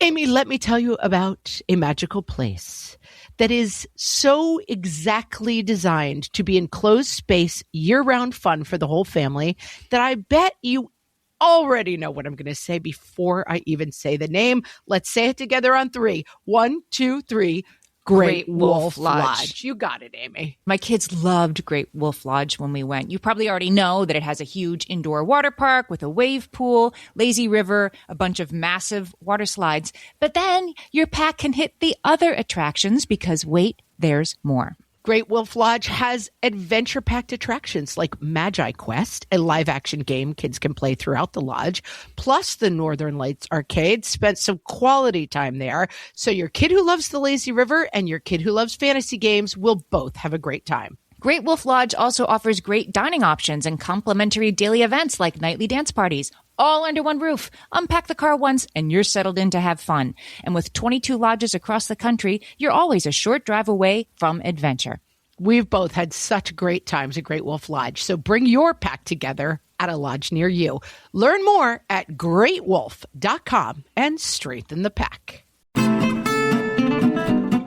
Amy, let me tell you about a magical place that is so exactly designed to be enclosed space, year-round fun for the whole family that I bet you already know what I'm going to say before I even say the name. Let's say it together on 3. 1, 2, 3. Great Wolf Lodge. You got it, Amy. My kids loved Great Wolf Lodge when we went. You probably already know that it has a huge indoor water park with a wave pool, lazy river, a bunch of massive water slides. But then your pack can hit the other attractions because, wait, there's more. Great Wolf Lodge has adventure-packed attractions like Magi Quest, a live-action game kids can play throughout the lodge, plus the Northern Lights Arcade. Spent some quality time there, so your kid who loves the lazy river and your kid who loves fantasy games will both have a great time. Great Wolf Lodge also offers great dining options and complimentary daily events like nightly dance parties, all under one roof. Unpack the car once and you're settled in to have fun. And with 22 lodges across the country, you're always a short drive away from adventure. We've both had such great times at Great Wolf Lodge, so bring your pack together at a lodge near you. Learn more at greatwolf.com and strengthen the pack.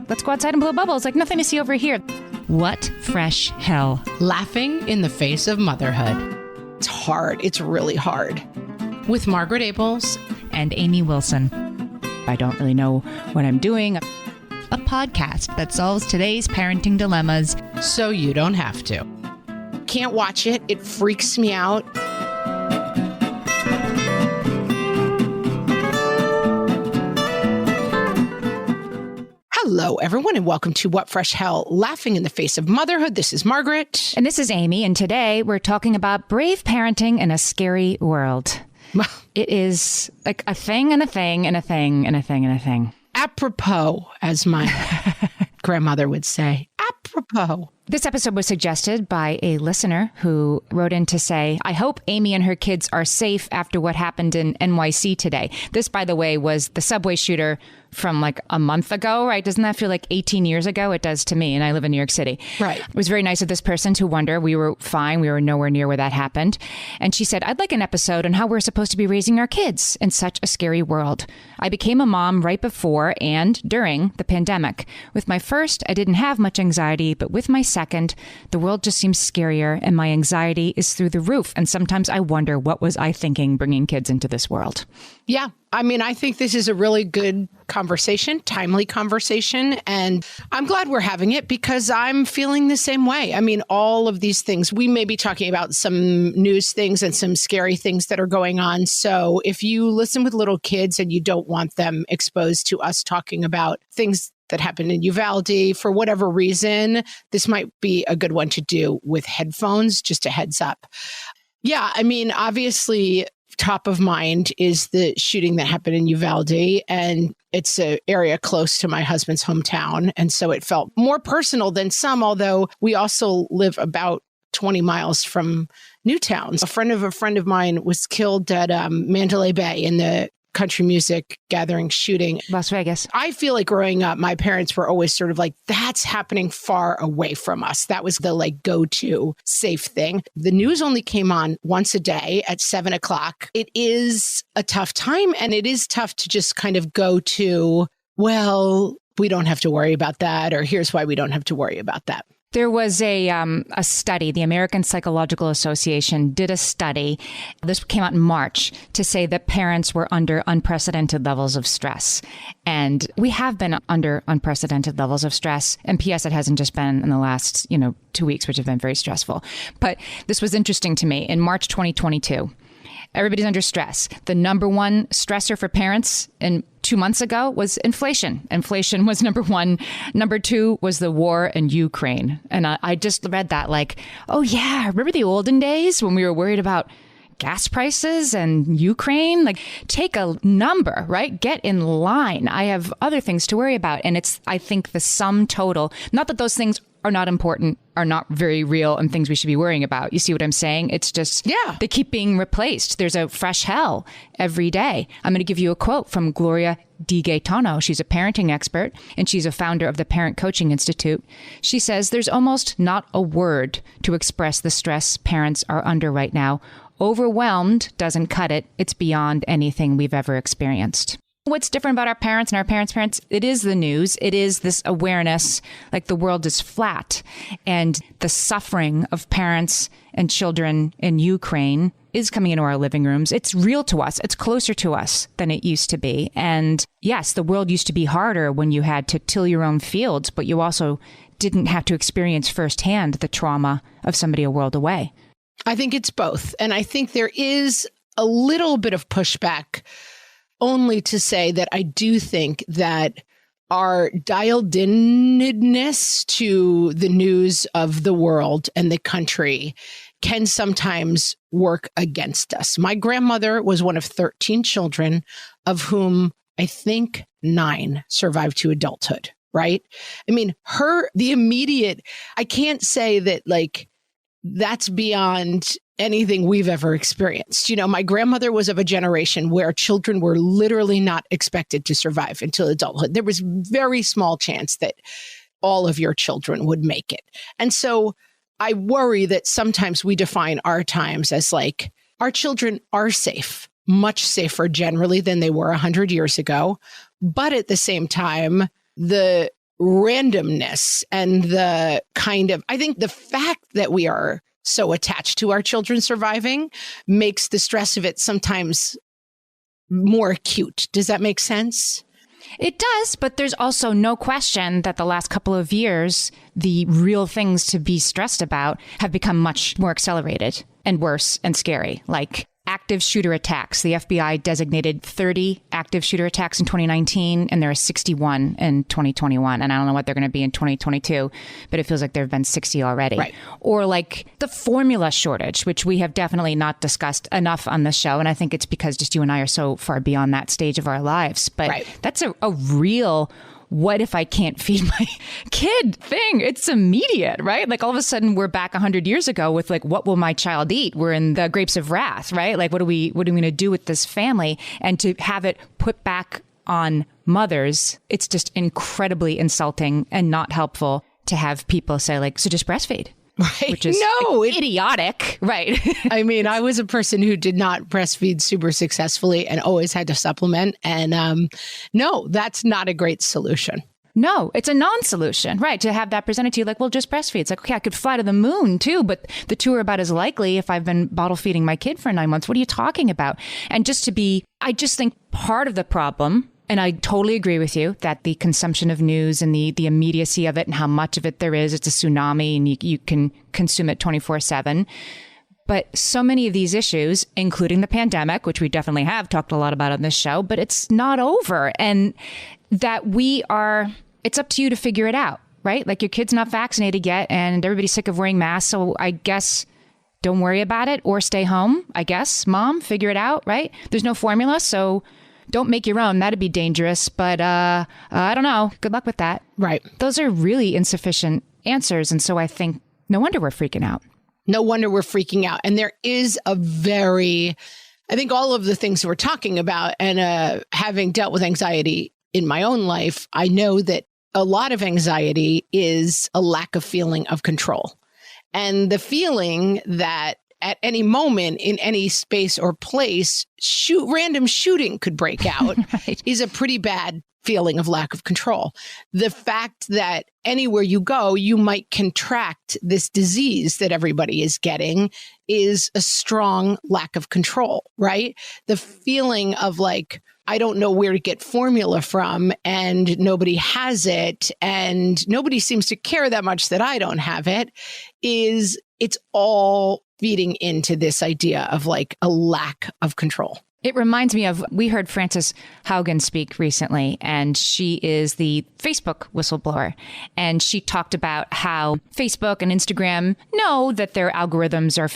Let's go outside and blow bubbles like nothing to see over here. What fresh hell? Laughing in the face of motherhood. It's hard. It's really hard. With Margaret Abels and Amy Wilson. I don't really know what I'm doing. A podcast that solves today's parenting dilemmas so you don't have to. Can't watch it. It freaks me out. Hello, everyone, and welcome to What Fresh Hell, Laughing in the Face of Motherhood. This is Margaret. And this is Amy, and today we're talking about brave parenting in a scary world. It is like a thing and a thing and a thing and a thing and a thing. Apropos, as my grandmother would say. Apropos. This episode was suggested by a listener who wrote in to say, I hope Amy and her kids are safe after what happened in NYC today. This, by the way, was the subway shooter from like a month ago, right? Doesn't that feel like 18 years ago? It does to me, and I live in New York City. Right. It was very nice of this person to wonder. We were fine. We were nowhere near where that happened. And she said, I'd like an episode on how we're supposed to be raising our kids in such a scary world. I became a mom right before and during the pandemic. With my first, I didn't have much anxiety, but with my second, the world just seems scarier and my anxiety is through the roof. And sometimes I wonder, what was I thinking bringing kids into this world? Yeah. I mean, I think this is a really good conversation, timely conversation, and I'm glad we're having it because I'm feeling the same way. I mean, all of these things, we may be talking about some news things and some scary things that are going on. So if you listen with little kids and you don't want them exposed to us talking about things that happened in Uvalde, for whatever reason, this might be a good one to do with headphones, just a heads up. Yeah, I mean, obviously, top of mind is the shooting that happened in Uvalde, and it's an area close to my husband's hometown. And so it felt more personal than some, although we also live about 20 miles from Newtown. A friend of mine was killed at Mandalay Bay in the country music gathering shooting. Las Vegas. I feel like growing up, my parents were always sort of like, that's happening far away from us. That was the like go-to safe thing. The news only came on once a day at 7:00. It is a tough time, and it is tough to just kind of go to, well, we don't have to worry about that, or here's why we don't have to worry about that. There was a study, the American Psychological Association did a study, this came out in March, to say that parents were under unprecedented levels of stress. And we have been under unprecedented levels of stress. And P.S., it hasn't just been in the last, 2 weeks, which have been very stressful. But this was interesting to me. In March 2022, everybody's under stress. The number one stressor for parents 2 months ago was inflation. Inflation was number one. Number two was the war in Ukraine. And I just read that like, oh yeah, remember the olden days when we were worried about gas prices and Ukraine? Like, take a number, right? Get in line. I have other things to worry about. And it's, I think, the sum total, not that those things are not important, are not very real and things we should be worrying about. You see what I'm saying? It's just, they keep being replaced. There's a fresh hell every day. I'm going to give you a quote from Gloria DeGaetano. She's a parenting expert and she's a founder of the Parent Coaching Institute. She says, there's almost not a word to express the stress parents are under right now. Overwhelmed doesn't cut it. It's beyond anything we've ever experienced. what's different about our parents and our parents' parents? It is the news. It is this awareness, like the world is flat. And the suffering of parents and children in Ukraine is coming into our living rooms. It's real to us. It's closer to us than it used to be. And yes, the world used to be harder when you had to till your own fields, but you also didn't have to experience firsthand the trauma of somebody a world away. I think it's both. And I think there is a little bit of pushback, only to say that I do think that our dialed-inness to the news of the world and the country can sometimes work against us. My grandmother was one of 13 children, of whom I think 9 survived to adulthood, right? I mean, the immediate, I can't say that like that's beyond anything we've ever experienced. You know, my grandmother was of a generation where children were literally not expected to survive until adulthood. There was very small chance that all of your children would make it. And so I worry that sometimes we define our times as like, our children are safe, much safer generally than they were 100 years ago. But at the same time, the randomness and the kind of, I think the fact that we are so attached to our children surviving makes the stress of it sometimes more acute. Does that make sense? It does, but there's also no question that the last couple of years, the real things to be stressed about have become much more accelerated and worse and scary, like active shooter attacks. The FBI designated 30 active shooter attacks in 2019, and there are 61 in 2021. And I don't know what they're going to be in 2022, but it feels like there have been 60 already. Right. Or like the formula shortage, which we have definitely not discussed enough on this show. And I think it's because just you and I are so far beyond that stage of our lives. But that's a real, what if I can't feed my kid thing? It's immediate, right? Like all of a sudden we're back 100 years ago with like, what will my child eat? We're in the grapes of wrath, right? Like, what are we going to do with this family? And to have it put back on mothers, it's just incredibly insulting and not helpful to have people say like, so just breastfeed. Right. Which is idiotic. Right. I mean, I was a person who did not breastfeed super successfully and always had to supplement. And no, that's not a great solution. No, it's a non-solution, right? To have that presented to you like, well, just breastfeed. It's like, okay, I could fly to the moon too, but the two are about as likely if I've been bottle feeding my kid for 9 months. What are you talking about? And I just think part of the problem, and I totally agree with you that the consumption of news and the immediacy of it and how much of it there is, it's a tsunami and you can consume it 24/7. But so many of these issues, including the pandemic, which we definitely have talked a lot about on this show, but it's not over. And that it's up to you to figure it out, right? Like your kid's not vaccinated yet and everybody's sick of wearing masks. So I guess don't worry about it or stay home. I guess, mom, figure it out, right? There's no formula. So don't make your own. That'd be dangerous. But I don't know. Good luck with that. Right. Those are really insufficient answers. And so I think no wonder we're freaking out. No wonder we're freaking out. And there is I think all of the things we're talking about and having dealt with anxiety in my own life, I know that a lot of anxiety is a lack of feeling of control. And the feeling that at any moment in any space or place, random shooting could break out right. is a pretty bad feeling of lack of control. The fact that anywhere you go, you might contract this disease that everybody is getting is a strong lack of control, right? The feeling of like, I don't know where to get formula from and nobody has it and nobody seems to care that much that I don't have it, it's all feeding into this idea of like a lack of control. It reminds me of, we heard Frances Haugen speak recently, and she is the Facebook whistleblower. And she talked about how Facebook and Instagram know that their algorithms are,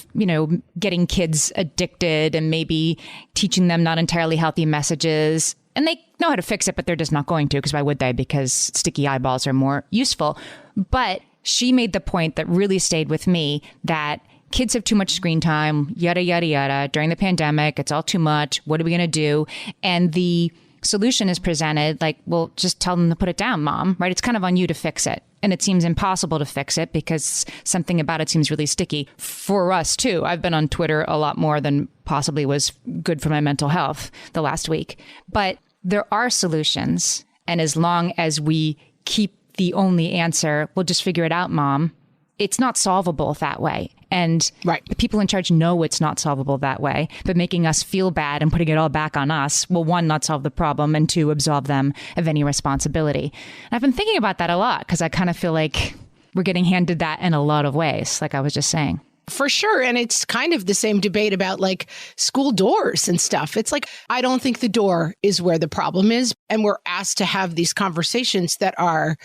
getting kids addicted and maybe teaching them not entirely healthy messages. And they know how to fix it, but they're just not going to, because why would they? Because sticky eyeballs are more useful. But she made the point that really stayed with me, that kids have too much screen time, yada, yada, yada. During the pandemic, it's all too much. What are we going to do? And the solution is presented like, well, just tell them to put it down, mom, right? It's kind of on you to fix it. And it seems impossible to fix it because something about it seems really sticky for us too. I've been on Twitter a lot more than possibly was good for my mental health the last week. But there are solutions. And as long as we keep the only answer, we'll just figure it out, Mom, it's not solvable that way. And the people in charge know it's not solvable that way, but making us feel bad and putting it all back on us will, one, not solve the problem, and two, absolve them of any responsibility. And I've been thinking about that a lot because I kind of feel like we're getting handed that in a lot of ways, like I was just saying. For sure. And it's kind of the same debate about like school doors and stuff. It's like, I don't think the door is where the problem is. And we're asked to have these conversations that are,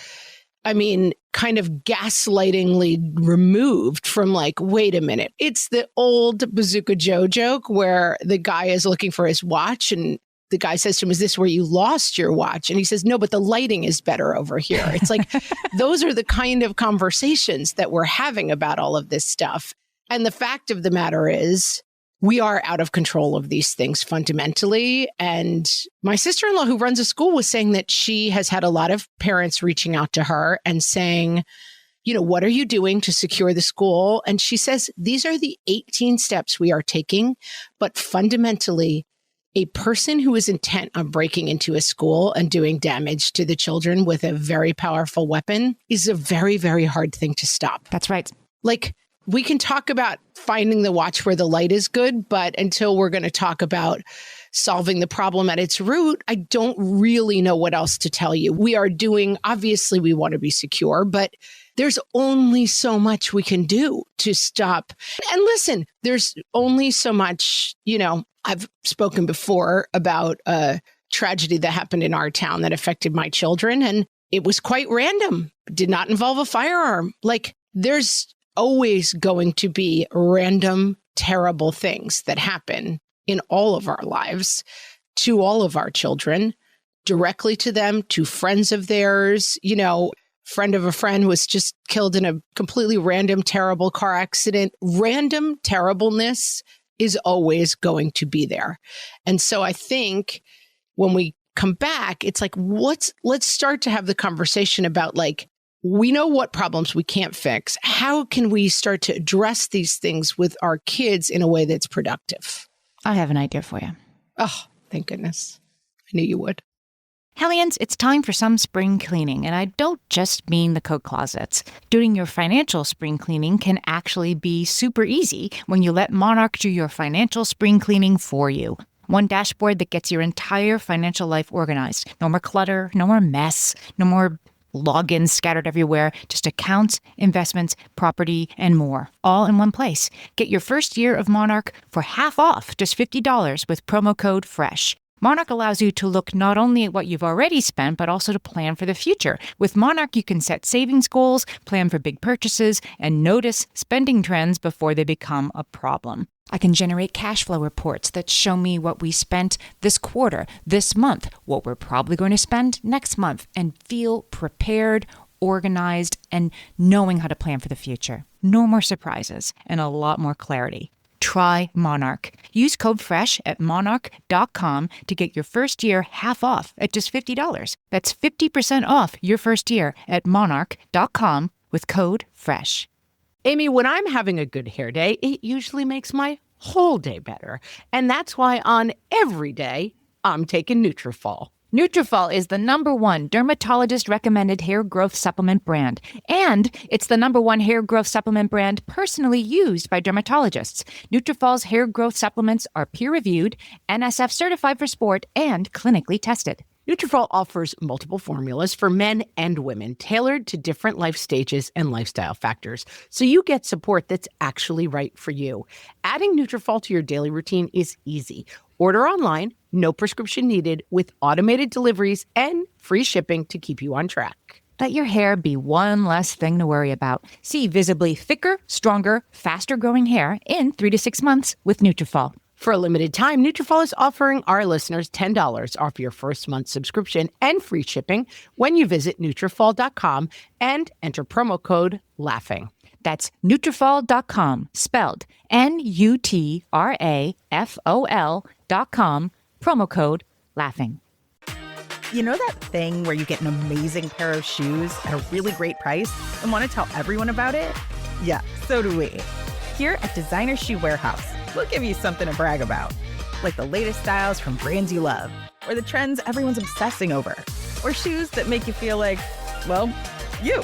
I mean, kind of gaslightingly removed from like, wait a minute. It's the old Bazooka Joe joke where the guy is looking for his watch and the guy says to him, is this where you lost your watch? And he says, no, but the lighting is better over here. It's like, those are the kind of conversations that we're having about all of this stuff. And the fact of the matter is, we are out of control of these things fundamentally. And my sister-in-law who runs a school was saying that she has had a lot of parents reaching out to her and saying, you know, what are you doing to secure the school? And she says, these are the 18 steps we are taking. But fundamentally, a person who is intent on breaking into a school and doing damage to the children with a very powerful weapon is a very, very hard thing to stop. That's right. Like, we can talk about finding the watch where the light is good, but until we're going to talk about solving the problem at its root, I don't really know what else to tell you. We are doing, obviously we want to be secure, but there's only so much we can do to stop. And listen, there's only so much, you know, I've spoken before about a tragedy that happened in our town that affected my children, and it was quite random. It did not involve a firearm. Like, there's always going to be random, terrible things that happen in all of our lives to all of our children, directly to them, to friends of theirs. You know, friend of a friend was just killed in a completely random, terrible car accident. Random terribleness is always going to be there. And so I think when we come back, it's like, let's start to have the conversation about like, we know what problems we can't fix. How can we start to address these things with our kids in a way that's productive? I have an idea for you. Oh, thank goodness. I knew you would. Hellions, it's time for some spring cleaning, and I don't just mean the coat closets. Doing your financial spring cleaning can actually be super easy when you let Monarch do your financial spring cleaning for you. One dashboard that gets your entire financial life organized. No more clutter, no more mess, no more logins scattered everywhere, just accounts, investments, property, and more, all in one place. Get your first year of Monarch for half off, just $50 with promo code FRESH. Monarch allows you to look not only at what you've already spent, but also to plan for the future. With Monarch, you can set savings goals, plan for big purchases, and notice spending trends before they become a problem. I can generate cash flow reports that show me what we spent this quarter, this month, what we're probably going to spend next month, and feel prepared, organized, and knowing how to plan for the future. No more surprises and a lot more clarity. Try Monarch. Use code FRESH at monarch.com to get your first year half off at just $50. That's 50% off your first year at monarch.com with code FRESH. Amy, when I'm having a good hair day, it usually makes my whole day better. And that's why on every day, I'm taking Nutrafol. Nutrafol is the #1 dermatologist-recommended hair growth supplement brand. And it's the #1 hair growth supplement brand personally used by dermatologists. Nutrafol's hair growth supplements are peer-reviewed, NSF certified for sport, and clinically tested. Nutrafol offers multiple formulas for men and women, tailored to different life stages and lifestyle factors, so you get support that's actually right for you. Adding Nutrafol to your daily routine is easy. Order online, no prescription needed, with automated deliveries and free shipping to keep you on track. Let your hair be one less thing to worry about. See visibly thicker, stronger, faster-growing hair in 3 to 6 months with Nutrafol. For a limited time, Nutrafol is offering our listeners $10 off your first month subscription and free shipping when you visit Nutrafol.com and enter promo code LAUGHING. That's Nutrafol.com, spelled Nutrafol.com, promo code LAUGHING. You know that thing where you get an amazing pair of shoes at a really great price and want to tell everyone about it? Yeah, so do we. Here at Designer Shoe Warehouse, we'll give you something to brag about, like the latest styles from brands you love. or the trends everyone's obsessing over, or shoes that make you feel like, well, you.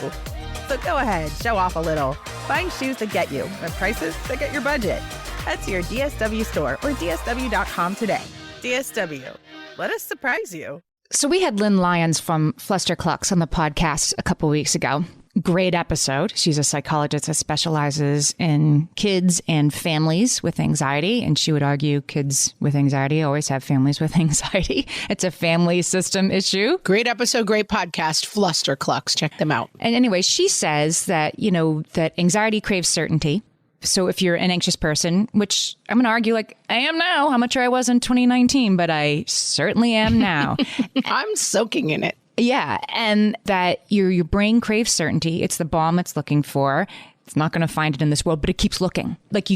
So go ahead, show off a little. Find shoes that get you at prices that get your budget. Head to your DSW store or DSW.com today. DSW, let us surprise you. So we had Lynn Lyons from Flusterclux on the podcast a couple weeks ago. Great episode. She's a psychologist that specializes in kids and families with anxiety. And she would argue kids with anxiety always have families with anxiety. It's a family system issue. Great episode, great podcast, Flusterclux. Check them out. And anyway, she says that, that anxiety craves certainty. So if you're an anxious person, which I'm going to argue like I am now, I'm not sure I was in 2019, but I certainly am now. I'm soaking in it. Yeah. And that your brain craves certainty. It's the bomb it's looking for. It's not going to find it in this world, but it keeps looking. Like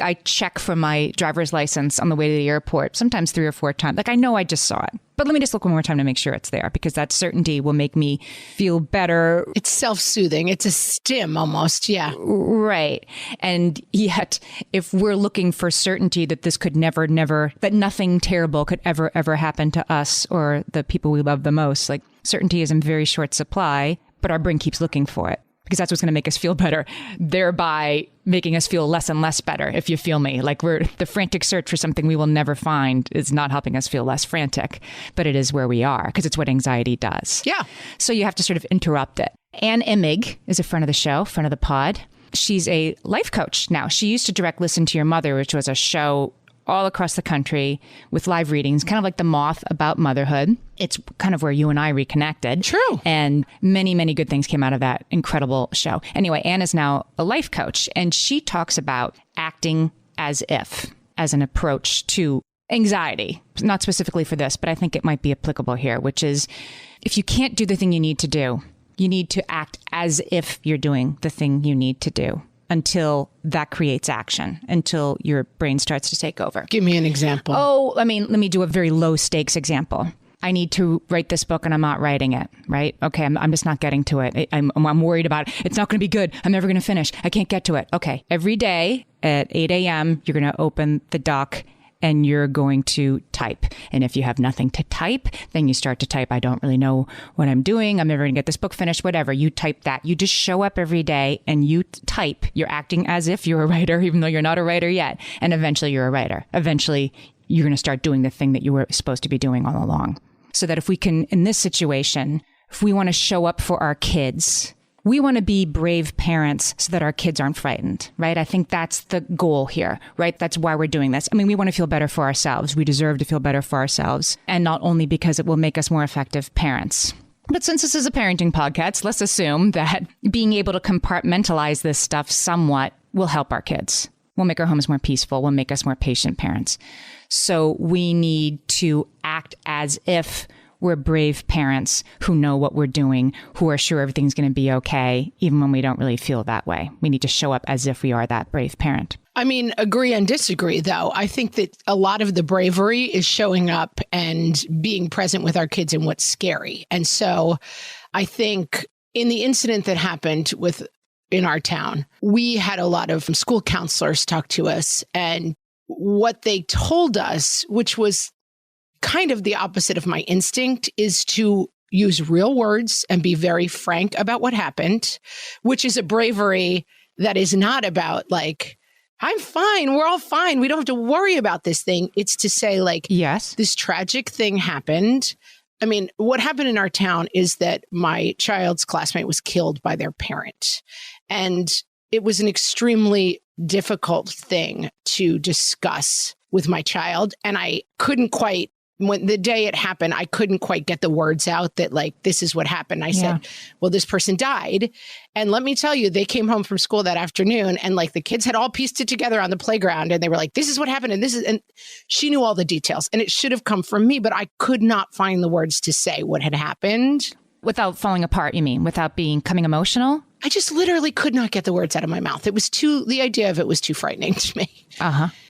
I check for my driver's license on the way to the airport, sometimes 3 or 4 times. Like I know I just saw it, but let me just look one more time to make sure it's there, because that certainty will make me feel better. It's self-soothing. It's a stim almost. Yeah. Right. And yet, if we're looking for certainty that this could never, that nothing terrible could ever happen to us or the people we love the most, like certainty is in very short supply, but our brain keeps looking for it. Because that's what's going to make us feel better, thereby making us feel less and less better, if you feel me. Like the frantic search for something we will never find is not helping us feel less frantic, but it is where we are, because it's what anxiety does. Yeah. So you have to sort of interrupt it. Anne Imig is a friend of the show, friend of the pod. She's a life coach now. She used to direct Listen to Your Mother, which was a show all across the country with live readings, kind of like The Moth about motherhood. It's kind of where you and I reconnected. True. And many, many good things came out of that incredible show. Anyway, Anne is now a life coach, and she talks about acting as if, as an approach to anxiety. Not specifically for this, but I think it might be applicable here, which is if you can't do the thing you need to do, you need to act as if you're doing the thing you need to do, until that creates action, until your brain starts to take over. Give me an example. Oh, let me do a very low stakes example. I need to write this book and I'm not writing it, right? Okay, I'm just not getting to it. I'm worried about it. It's not going to be good. I'm never going to finish. I can't get to it. Okay, every day at 8 a.m., you're going to open the doc and you're going to type. And if you have nothing to type, then you start to type, I don't really know what I'm doing. I'm never going to get this book finished, whatever. You type that. You just show up every day and you type. You're acting as if you're a writer, even though you're not a writer yet. And eventually you're a writer. Eventually you're going to start doing the thing that you were supposed to be doing all along. So that if we can, in this situation, if we want to show up for our kids, we want to be brave parents so that our kids aren't frightened, right? I think that's the goal here, right? That's why we're doing this. I mean, we want to feel better for ourselves. We deserve to feel better for ourselves. And not only because it will make us more effective parents. But since this is a parenting podcast, let's assume that being able to compartmentalize this stuff somewhat will help our kids. Will make our homes more peaceful, will make us more patient parents. So we need to act as if we're brave parents who know what we're doing, who are sure everything's going to be okay, even when we don't really feel that way. We need to show up as if we are that brave parent. I mean, agree and disagree, though. I think that a lot of the bravery is showing up and being present with our kids in what's scary. And so I think in the incident that happened in our town, we had a lot of school counselors talk to us, and what they told us, which was kind of the opposite of my instinct, is to use real words and be very frank about what happened, which is a bravery that is not about like, I'm fine. We're all fine. We don't have to worry about this thing. It's to say like, yes, this tragic thing happened. I mean, what happened in our town is that my child's classmate was killed by their parent. And it was an extremely difficult thing to discuss with my child. And I couldn't quite, when the day it happened, I couldn't quite get the words out that like, this is what happened. I said, well, this person died. And let me tell you, they came home from school that afternoon and like the kids had all pieced it together on the playground and they were like, this is what happened. And she knew all the details and it should have come from me, but I could not find the words to say what had happened. Without falling apart, you mean? Without becoming emotional? I just literally could not get the words out of my mouth. The idea of it was too frightening to me.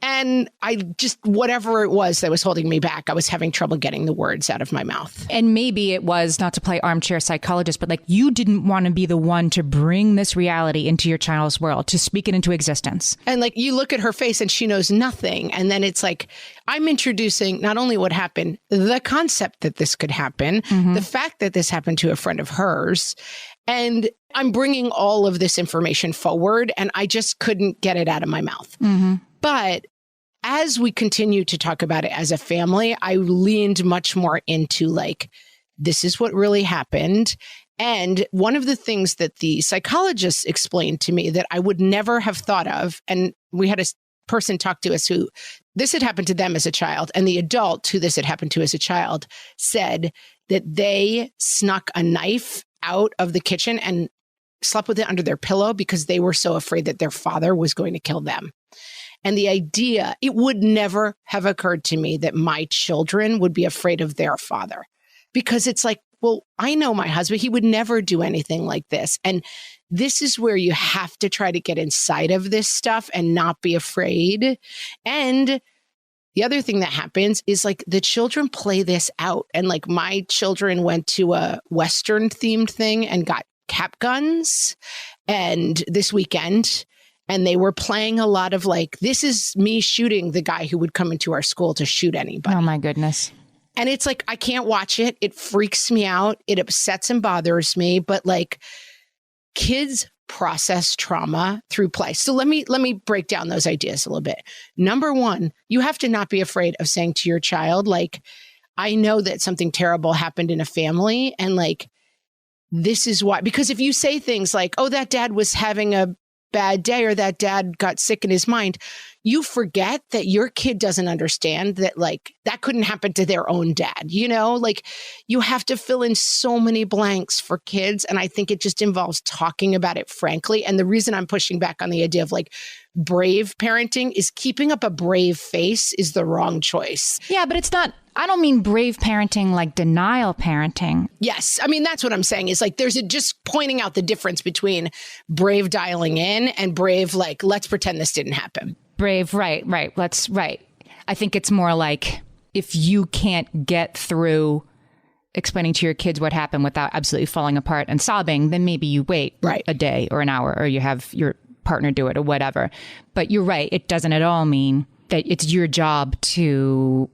And I just, whatever it was that was holding me back, I was having trouble getting the words out of my mouth. And maybe it was, not to play armchair psychologist, but like you didn't want to be the one to bring this reality into your child's world, to speak it into existence. And like you look at her face and she knows nothing. And then it's like, I'm introducing not only what happened, the concept that this could happen, the fact that this happened to a friend of hers. And I'm bringing all of this information forward, and I just couldn't get it out of my mouth. But as we continue to talk about it as a family, I leaned much more into like, this is what really happened. And one of the things that the psychologists explained to me that I would never have thought of, and we had a person talk to us who this had happened to them as a child, and the adult who this had happened to as a child said that they snuck a knife out of the kitchen and slept with it under their pillow because they were so afraid that their father was going to kill them. And the idea, it would never have occurred to me that my children would be afraid of their father, because it's like, well, I know my husband, he would never do anything like this. And this is where you have to try to get inside of this stuff and not be afraid. And the other thing that happens is like the children play this out. And like my children went to a Western themed thing and got cap guns and this weekend. And they were playing a lot of like, this is me shooting the guy who would come into our school to shoot anybody. Oh my goodness. And it's like, I can't watch it. It freaks me out. It upsets and bothers me. But like kids process trauma through play. So let me break down those ideas a little bit. Number one, you have to not be afraid of saying to your child, like, I know that something terrible happened in a family. And like, this is why, because if you say things like, oh, that dad was having a bad day or that dad got sick in his mind, you forget that your kid doesn't understand that like that couldn't happen to their own dad, you know, like you have to fill in so many blanks for kids. And I think it just involves talking about it frankly. And the reason I'm pushing back on the idea of like brave parenting is keeping up a brave face is the wrong choice. Yeah, but it's not, I don't mean brave parenting like denial parenting. Yes. I mean, that's what I'm saying is like, there's just pointing out the difference between brave dialing in and brave, like, let's pretend this didn't happen. Brave, right. I think it's more like if you can't get through explaining to your kids what happened without absolutely falling apart and sobbing, then maybe you wait a day or an hour, or you have your partner do it or whatever. But you're right. It doesn't at all mean that it's your job to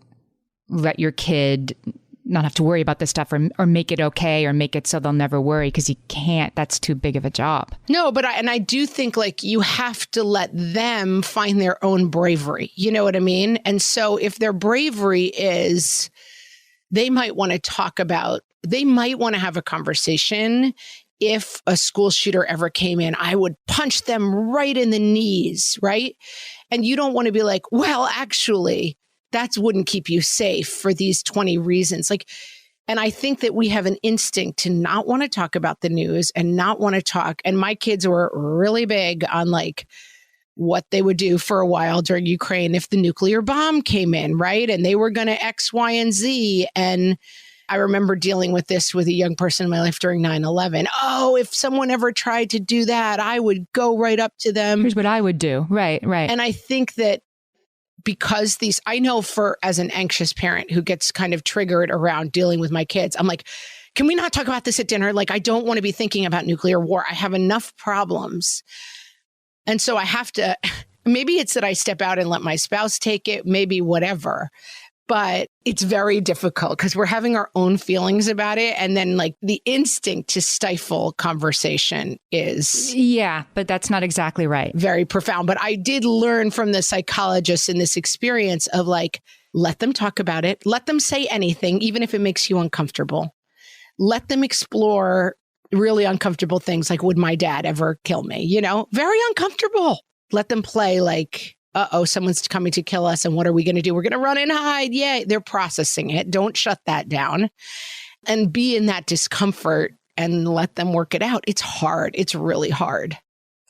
let your kid not have to worry about this stuff or make it okay or make it so they'll never worry, because you can't. That's too big of a job. No, but I do think like you have to let them find their own bravery. You know what I mean? And so if their bravery is, they might want to have a conversation. If a school shooter ever came in, I would punch them right in the knees, right? And you don't want to be like, well, actually, that wouldn't keep you safe for these 20 reasons. Like, and I think that we have an instinct to not want to talk about the news and not want to talk. And my kids were really big on like what they would do for a while during Ukraine if the nuclear bomb came in, right? And they were going to X, Y, and Z. And I remember dealing with this with a young person in my life during 9/11. Oh, if someone ever tried to do that, I would go right up to them. Here's what I would do. Right. And I think that because I know as an anxious parent who gets kind of triggered around dealing with my kids, I'm like, can we not talk about this at dinner? Like, I don't want to be thinking about nuclear war. I have enough problems. And so I have to, maybe it's that I step out and let my spouse take it, maybe whatever. But it's very difficult because we're having our own feelings about it. And then like the instinct to stifle conversation is... Yeah, but that's not exactly right. Very profound. But I did learn from the psychologists in this experience of like, let them talk about it. Let them say anything, even if it makes you uncomfortable. Let them explore really uncomfortable things like, would my dad ever kill me? You know, very uncomfortable. Let them play like... someone's coming to kill us. And what are we going to do? We're going to run and hide. Yay. They're processing it. Don't shut that down and be in that discomfort and let them work it out. It's hard. It's really hard.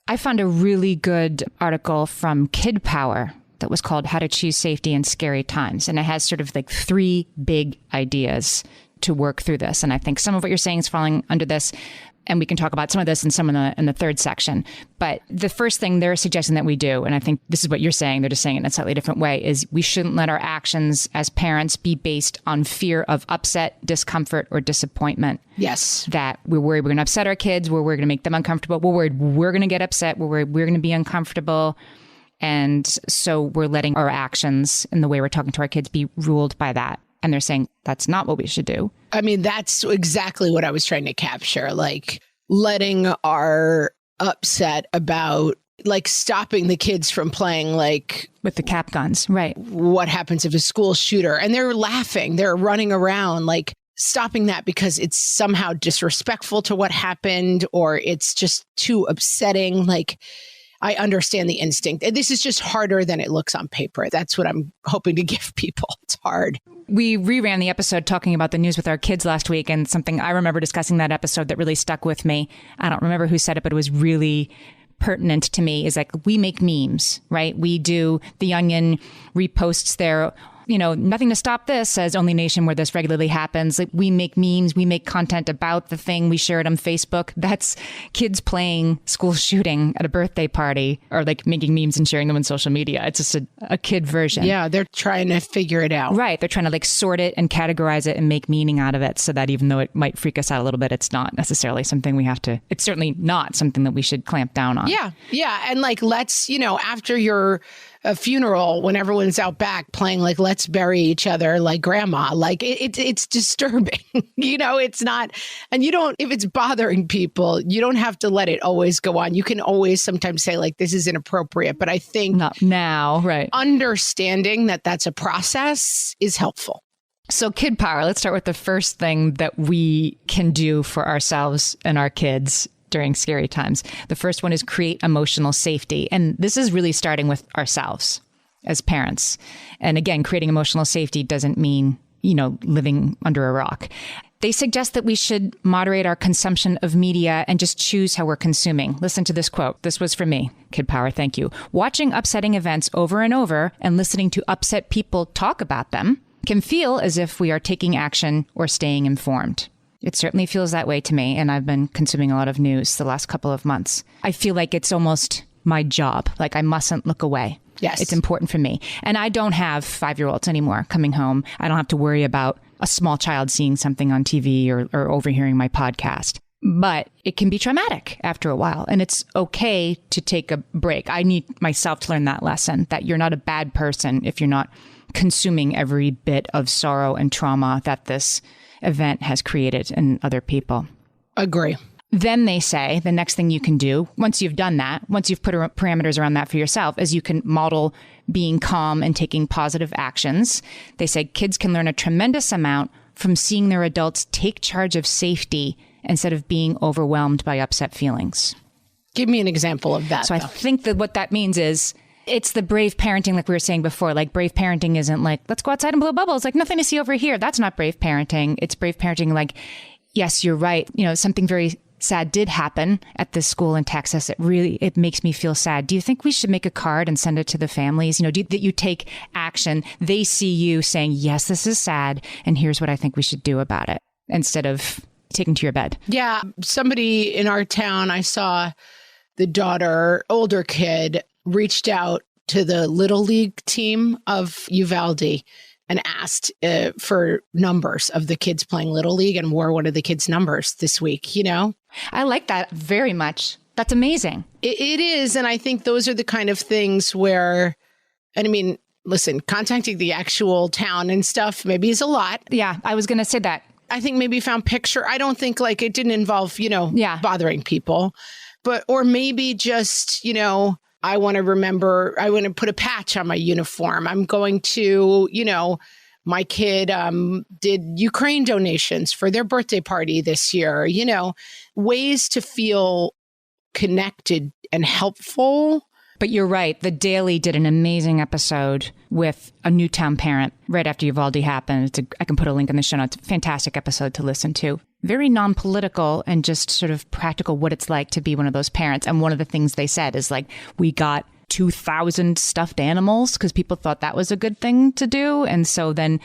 I found a really good article from Kid Power that was called How to Choose Safety in Scary Times. And it has sort of like 3 big ideas to work through this. And I think some of what you're saying is falling under this. And we can talk about some of this in the third section. But the first thing they're suggesting that we do, and I think this is what you're saying, they're just saying it in a slightly different way, is we shouldn't let our actions as parents be based on fear of upset, discomfort, or disappointment. Yes. That we're worried we're going to upset our kids, we're worried we're going to make them uncomfortable, we're worried we're going to get upset, we're worried we're going to be uncomfortable. And so we're letting our actions and the way we're talking to our kids be ruled by that. And they're saying that's not what we should do. I mean, that's exactly what I was trying to capture, like letting our upset about like stopping the kids from playing like with the cap guns, right? What happens if a school shooter and they're laughing, they're running around, like stopping that because it's somehow disrespectful to what happened or it's just too upsetting. Like, I understand the instinct. This is just harder than it looks on paper. That's what I'm hoping to give people. It's hard. We reran the episode talking about the news with our kids last week, and something I remember discussing that episode that really stuck with me. I don't remember who said it, but it was really pertinent to me, is like, we make memes, right? We do, The Onion reposts their, nothing to stop this, says Only Nation, where this regularly happens. Like, we make memes, we make content about the thing, we share it on Facebook. That's kids playing school shooting at a birthday party, or like making memes and sharing them on social media. It's just a kid version. Yeah, they're trying to figure it out. Right. They're trying to like sort it and categorize it and make meaning out of it, so that even though it might freak us out a little bit, it's not necessarily something we have to, it's certainly not something that we should clamp down on. Yeah. Yeah. And like, let's, after your a funeral, when everyone's out back playing like let's bury each other like grandma, like it's disturbing. It's not, and you don't, if it's bothering people, you don't have to let it always go on. You can always sometimes say like this is inappropriate, but I think not now, right? Understanding that that's a process is helpful. So kid power, let's start with the first thing that we can do for ourselves and our kids during scary times. The first one is create emotional safety. And this is really starting with ourselves as parents. And again, creating emotional safety doesn't mean, living under a rock. They suggest that we should moderate our consumption of media and just choose how we're consuming. Listen to this quote. This was from me. Kid power, thank you. Watching upsetting events over and over and listening to upset people talk about them can feel as if we are taking action or staying informed. It certainly feels that way to me, and I've been consuming a lot of news the last couple of months. I feel like it's almost my job. Like, I mustn't look away. Yes. It's important for me. And I don't have 5-year-olds anymore coming home. I don't have to worry about a small child seeing something on TV or overhearing my podcast. But it can be traumatic after a while, and it's okay to take a break. I need myself to learn that lesson, that you're not a bad person if you're not consuming every bit of sorrow and trauma that this event has created in other people. Agree. Then they say the next thing you can do, once you've done that, once you've put parameters around that for yourself, is you can model being calm and taking positive actions. They say kids can learn a tremendous amount from seeing their adults take charge of safety instead of being overwhelmed by upset feelings. Give me an example of that. So I think that what that means is it's the brave parenting, like we were saying before. Like, brave parenting isn't like, let's go outside and blow bubbles. Like, nothing to see over here. That's not brave parenting. It's brave parenting like, yes, you're right. Something very sad did happen at this school in Texas. It makes me feel sad. Do you think we should make a card and send it to the families? That you take action. They see you saying, yes, this is sad, and here's what I think we should do about it, instead of taking to your bed. Yeah. Somebody in our town, I saw the daughter, older kid, reached out to the Little League team of Uvalde and asked for numbers of the kids playing Little League and wore one of the kids' numbers this week, I like that very much. That's amazing. It is. And I think those are the kind of things where, and I mean, listen, contacting the actual town and stuff maybe is a lot. Yeah, I was going to say that. I think maybe found picture. I don't think like it didn't involve, bothering people, or maybe just, I want to put a patch on my uniform. I'm going to, my kid did Ukraine donations for their birthday party this year, ways to feel connected and helpful. But you're right. The Daily did an amazing episode with a Newtown parent right after Uvalde happened. I can put a link in the show notes. Fantastic episode to listen to. Very non-political and just sort of practical what it's like to be one of those parents. And one of the things they said is like, we got 2,000 stuffed animals because people thought that was a good thing to do. And so then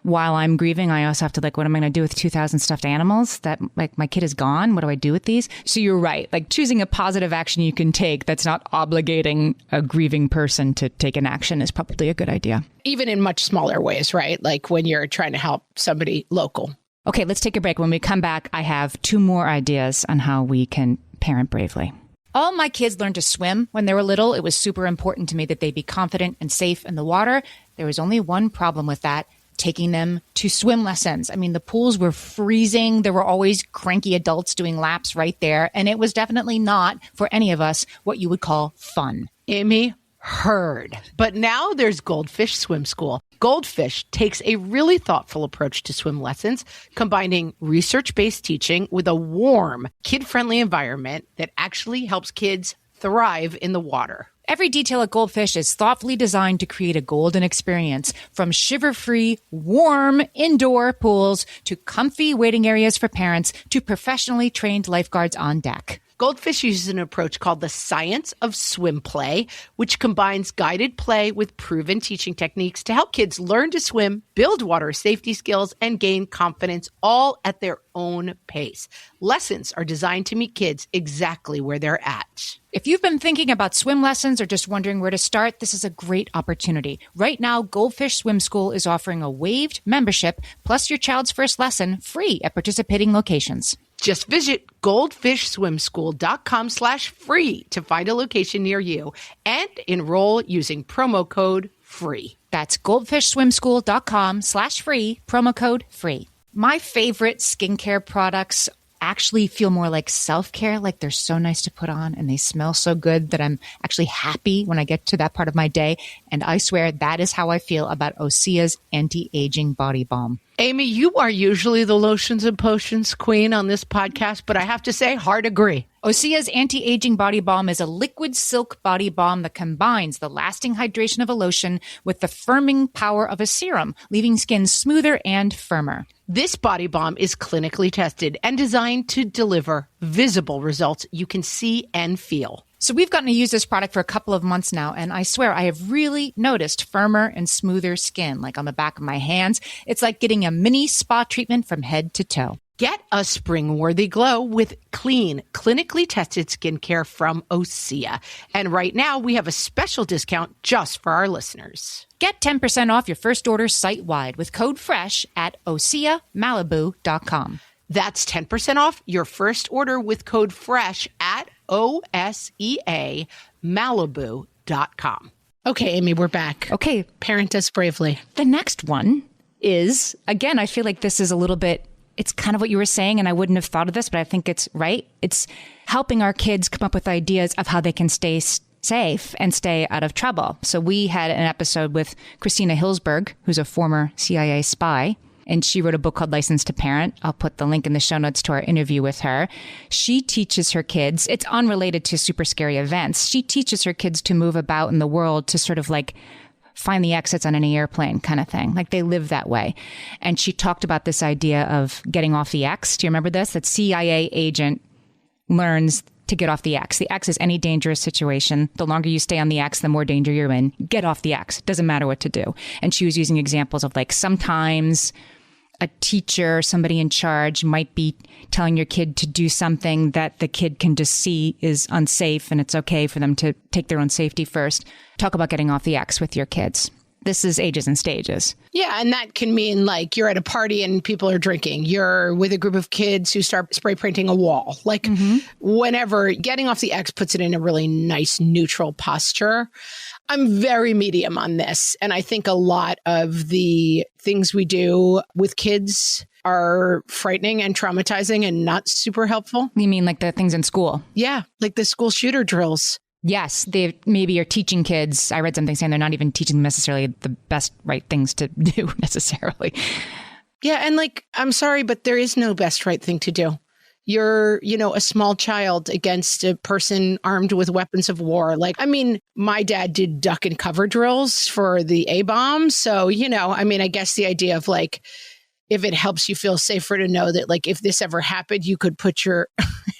while I'm grieving, I also have to what am I going to do with 2,000 stuffed animals that my kid is gone? What do I do with these? So you're right. Choosing a positive action you can take that's not obligating a grieving person to take an action is probably a good idea. Even in much smaller ways, right? Like when you're trying to help somebody local. Okay, let's take a break. When we come back, I have 2 more ideas on how we can parent bravely. All my kids learned to swim when they were little. It was super important to me that they be confident and safe in the water. There was only one problem with that: taking them to swim lessons. I mean, the pools were freezing. There were always cranky adults doing laps right there. And it was definitely not, for any of us, what you would call fun. Amy, heard. But now there's Goldfish Swim School. Goldfish takes a really thoughtful approach to swim lessons, combining research-based teaching with a warm, kid-friendly environment that actually helps kids thrive in the water. Every detail at Goldfish is thoughtfully designed to create a golden experience, from shiver-free, warm indoor pools to comfy waiting areas for parents to professionally trained lifeguards on deck. Goldfish uses an approach called the science of swim play, which combines guided play with proven teaching techniques to help kids learn to swim, build water safety skills, and gain confidence, all at their own pace. Lessons are designed to meet kids exactly where they're at. If you've been thinking about swim lessons or just wondering where to start, this is a great opportunity. Right now, Goldfish Swim School is offering a waived membership plus your child's first lesson free at participating locations. Just visit goldfishswimschool.com/free to find a location near you and enroll using promo code FREE. That's goldfishswimschool.com/free, promo code FREE. My favorite skincare products actually feel more like self-care, like they're so nice to put on and they smell so good that I'm actually happy when I get to that part of my day. And I swear that is how I feel about Osea's anti-aging body balm. Amy, you are usually the lotions and potions queen on this podcast, but I have to say, hard agree. Osea's anti-aging body balm is a liquid silk body balm that combines the lasting hydration of a lotion with the firming power of a serum, leaving skin smoother and firmer. This body balm is clinically tested and designed to deliver visible results you can see and feel. So we've gotten to use this product for a couple of months now, and I swear I have really noticed firmer and smoother skin, like on the back of my hands. It's like getting a mini spa treatment from head to toe. Get a spring-worthy glow with clean, clinically tested skincare from Osea. And right now, we have a special discount just for our listeners. Get 10% off your first order site-wide with code FRESH at OseaMalibu.com. That's 10% off your first order with code FRESH at OSEAMalibu.com. Okay, Amy, we're back. Okay. Parent us bravely. The next one is, again, I feel like this is a little bit, it's kind of what you were saying, and I wouldn't have thought of this, but I think it's right. It's helping our kids come up with ideas of how they can stay safe and stay out of trouble. So we had an episode with Christina Hillsberg, who's a former CIA spy, and she wrote a book called License to Parent. I'll put the link in the show notes to our interview with her. She teaches her kids, it's unrelated to super scary events. She teaches her kids to move about in the world to sort of like find the exits on any airplane kind of thing. Like they live that way. And she talked about this idea of getting off the X. Do you remember this? That CIA agent learns to get off the X. The X is any dangerous situation. The longer you stay on the X, the more danger you're in. Get off the X. Doesn't matter what to do. And she was using examples of like sometimes a teacher, somebody in charge might be telling your kid to do something that the kid can just see is unsafe and it's okay for them to take their own safety first. Talk about getting off the X with your kids. This is ages and stages. Yeah, and that can mean like you're at a party and people are drinking. You're with a group of kids who start spray painting a wall. Like whenever getting off the X puts it in a really nice neutral posture. I'm very medium on this. And I think a lot of the things we do with kids are frightening and traumatizing and not super helpful. You mean like the things in school? Yeah, like the school shooter drills. Yes, they maybe are teaching kids. I read something saying they're not even teaching them necessarily the best right things to do necessarily. Yeah, and like, I'm sorry, but there is no best right thing to do. You're, a small child against a person armed with weapons of war. Like, I mean, my dad did duck and cover drills for the A-bomb. So, I guess the idea of like, if it helps you feel safer to know that like, if this ever happened, you could put your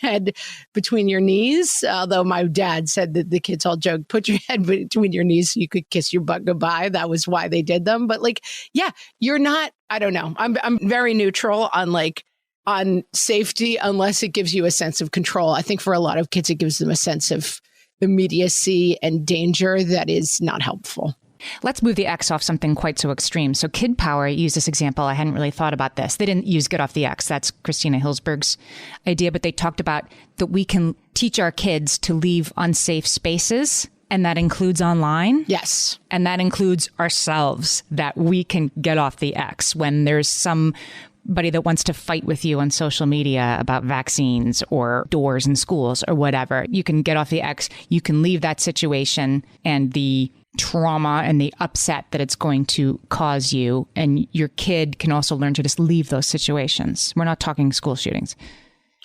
head between your knees. Although my dad said that the kids all joked, put your head between your knees so you could kiss your butt goodbye. That was why they did them. But like, yeah, you're not, I don't know. I'm very neutral on safety unless it gives you a sense of control. I think for a lot of kids, it gives them a sense of immediacy and danger that is not helpful. Let's move the X off something quite so extreme. So Kid Power used this example. I hadn't really thought about this. They didn't use get off the X. That's Christina Hillsberg's idea. But they talked about that we can teach our kids to leave unsafe spaces. And that includes online. Yes. And that includes ourselves, that we can get off the X when there's somebody that wants to fight with you on social media about vaccines or doors in schools or whatever. You can get off the X. You can leave that situation and the trauma and the upset that it's going to cause you. And your kid can also learn to just leave those situations. We're not talking school shootings.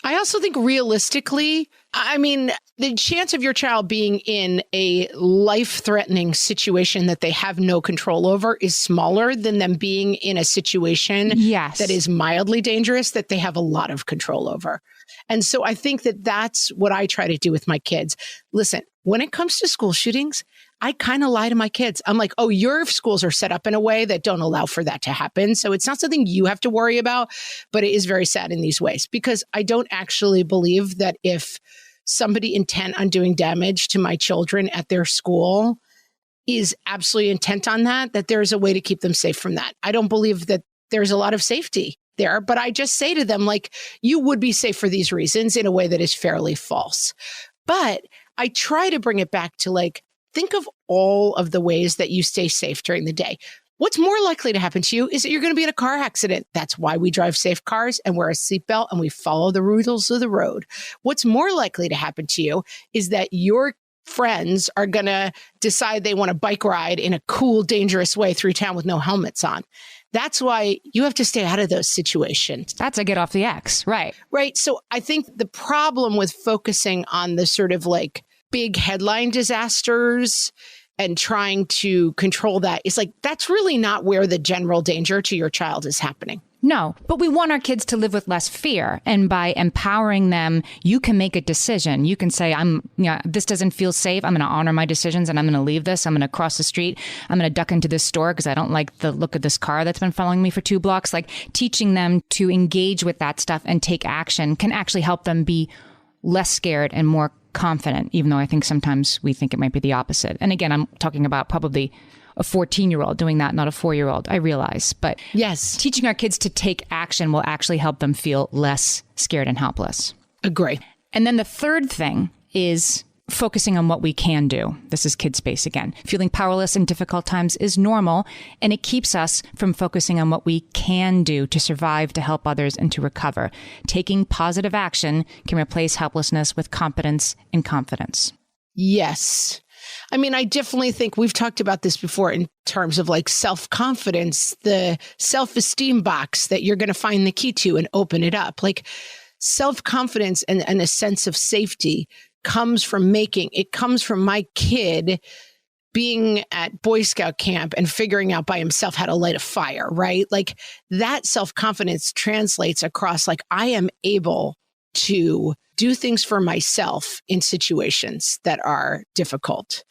I also think realistically, I mean, the chance of your child being in a life-threatening situation that they have no control over is smaller than them being in a situation that is mildly dangerous that they have a lot of control over. And so I think that that's what I try to do with my kids. Listen, when it comes to school shootings, I kind of lie to my kids. I'm like, oh, your schools are set up in a way that don't allow for that to happen. So it's not something you have to worry about, but it is very sad in these ways because I don't actually believe that if somebody intent on doing damage to my children at their school is absolutely intent on that there's a way to keep them safe from that. I don't believe that there's a lot of safety there, but I just say to them, like, you would be safe for these reasons in a way that is fairly false. But I try to bring it back to like, think of all of the ways that you stay safe during the day. What's more likely to happen to you is that you're going to be in a car accident. That's why we drive safe cars and wear a seatbelt and we follow the rules of the road. What's more likely to happen to you is that your friends are going to decide they want to bike ride in a cool, dangerous way through town with no helmets on. That's why you have to stay out of those situations. That's a get off the X, right? Right. So I think the problem with focusing on the sort of like big headline disasters and trying to control that is like, that's really not where the general danger to your child is happening. No, but we want our kids to live with less fear. And by empowering them, you can make a decision. You can say, this doesn't feel safe. I'm going to honor my decisions and I'm going to leave this. I'm going to cross the street. I'm going to duck into this store because I don't like the look of this car that's been following me for 2 blocks. Like teaching them to engage with that stuff and take action can actually help them be less scared and more confident, even though I think sometimes we think it might be the opposite. And again, I'm talking about probably a 14-year-old doing that, not a 4-year-old, I realize. But yes, teaching our kids to take action will actually help them feel less scared and helpless. Agree. And then the third thing is focusing on what we can do. This is kid space again. Feeling powerless in difficult times is normal, and it keeps us from focusing on what we can do to survive, to help others, and to recover. Taking positive action can replace helplessness with competence and confidence. Yes. I mean, I definitely think we've talked about this before in terms of like self-confidence, the self-esteem box that you're going to find the key to and open it up. Like self-confidence and a sense of safety comes from my kid being at Boy Scout camp and figuring out by himself how to light a fire, right? Like that self-confidence translates across like I am able to do things for myself in situations that are difficult.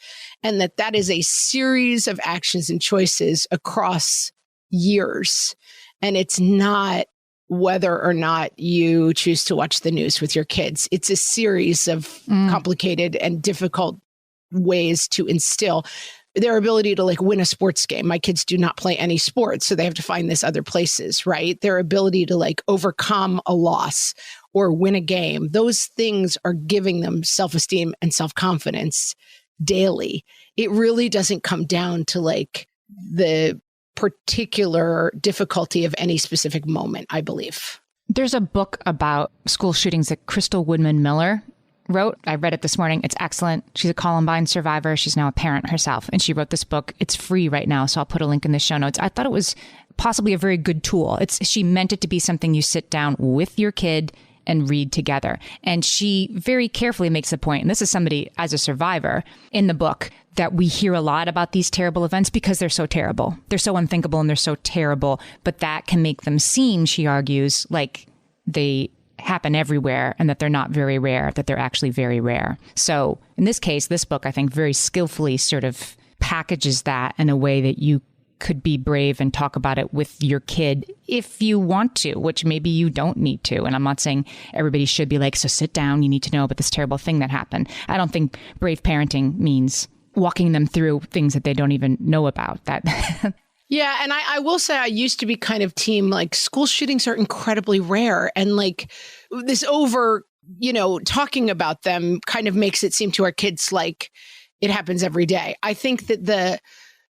And that is a series of actions and choices across years. And it's not whether or not you choose to watch the news with your kids. It's a series of complicated and difficult ways to instill their ability to like win a sports game. My kids do not play any sports, so they have to find this other places, right? Their ability to like overcome a loss or win a game. Those things are giving them self-esteem and self-confidence daily. It really doesn't come down to like the particular difficulty of any specific moment, I believe. There's a book about school shootings that Crystal Woodman Miller wrote. I read it this morning. It's excellent. She's a Columbine survivor. She's now a parent herself. And she wrote this book. It's free right now, so I'll put a link in the show notes. I thought it was possibly a very good tool. She meant it to be something you sit down with your kid and read together. And she very carefully makes the point, and this is somebody as a survivor in the book, that we hear a lot about these terrible events because they're so terrible. They're so unthinkable and they're so terrible. But that can make them seem, she argues, like they happen everywhere and that they're not very rare, that they're actually very rare. So in this case, this book, I think, very skillfully sort of packages that in a way that you could be brave and talk about it with your kid if you want to, which maybe you don't need to. And I'm not saying everybody should be like, so sit down, you need to know about this terrible thing that happened. I don't think brave parenting means walking them through things that they don't even know about. That Yeah. And I will say I used to be kind of team like school shootings are incredibly rare. And like this over, talking about them kind of makes it seem to our kids like it happens every day. I think that the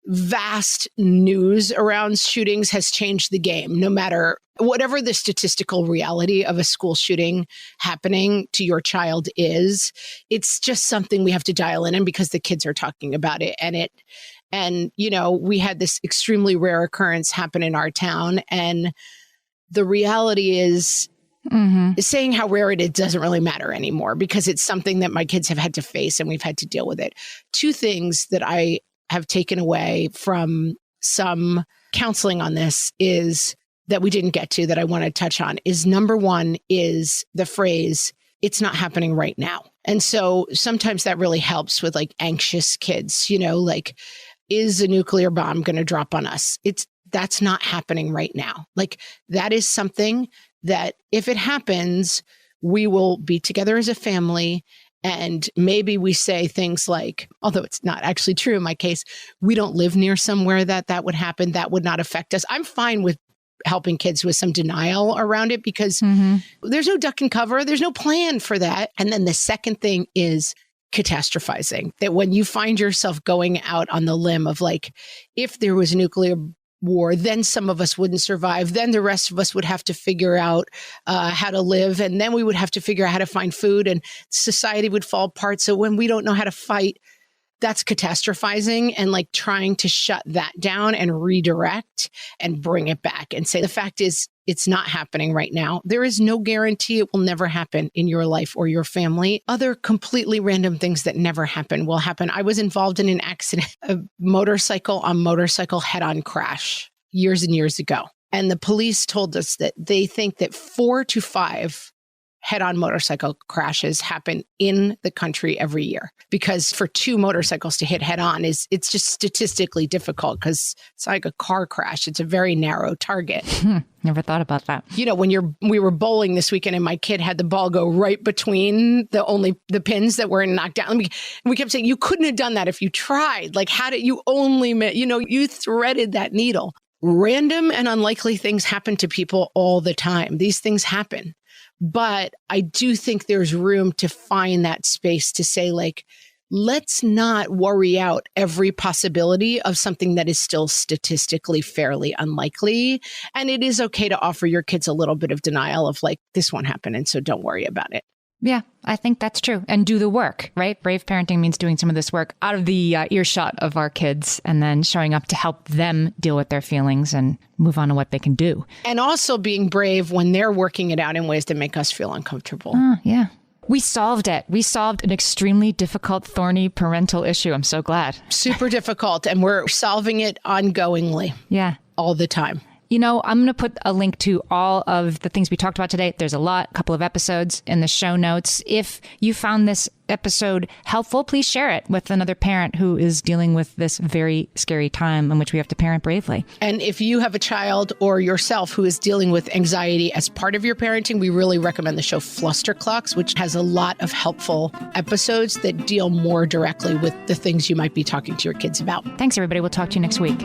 vast news around shootings has changed the game. No matter whatever the statistical reality of a school shooting happening to your child is, it's just something we have to dial in because the kids are talking about it. And we had this extremely rare occurrence happen in our town. And the reality is saying how rare it is doesn't really matter anymore because it's something that my kids have had to face and we've had to deal with it. Two things that I have taken away from some counseling on this is that we didn't get to that I want to touch on is number one is the phrase, it's not happening right now. And so sometimes that really helps with like anxious kids, like, is a nuclear bomb going to drop on us? That's not happening right now. Like that is something that if it happens, we will be together as a family. And maybe we say things like, although it's not actually true in my case, we don't live near somewhere that would happen. That would not affect us. I'm fine with helping kids with some denial around it because there's no duck and cover. There's no plan for that. And then the second thing is catastrophizing, that when you find yourself going out on the limb of like, if there was a nuclear war, then some of us wouldn't survive. Then the rest of us would have to figure out how to live. And then we would have to figure out how to find food and society would fall apart. So when we don't know how to fight, that's catastrophizing and like trying to shut that down and redirect and bring it back and say, the fact is, it's not happening right now. There is no guarantee it will never happen in your life or your family. Other completely random things that never happen will happen. I was involved in an accident, a motorcycle head-on crash years and years ago. And the police told us that they think that 4 to 5 head-on motorcycle crashes happen in the country every year because for 2 motorcycles to hit head-on it's just statistically difficult because it's like a car crash. It's a very narrow target. Never thought about that. When we were bowling this weekend and my kid had the ball go right between the pins that were knocked down. And we kept saying, you couldn't have done that if you tried. Like, how did you only, you threaded that needle. Random and unlikely things happen to people all the time. These things happen. But I do think there's room to find that space to say, like, let's not worry out every possibility of something that is still statistically fairly unlikely. And it is okay to offer your kids a little bit of denial of like, this won't happen. And so don't worry about it. Yeah, I think that's true. And do the work, right? Brave parenting means doing some of this work out of the earshot of our kids and then showing up to help them deal with their feelings and move on to what they can do. And also being brave when they're working it out in ways that make us feel uncomfortable. Yeah. We solved it. We solved an extremely difficult, thorny parental issue. I'm so glad. Super difficult. And we're solving it ongoingly. Yeah. All the time. I'm going to put a link to all of the things we talked about today. There's a couple of episodes in the show notes. If you found this episode helpful, please share it with another parent who is dealing with this very scary time in which we have to parent bravely. And if you have a child or yourself who is dealing with anxiety as part of your parenting, we really recommend the show Fluster Clocks, which has a lot of helpful episodes that deal more directly with the things you might be talking to your kids about. Thanks, everybody. We'll talk to you next week.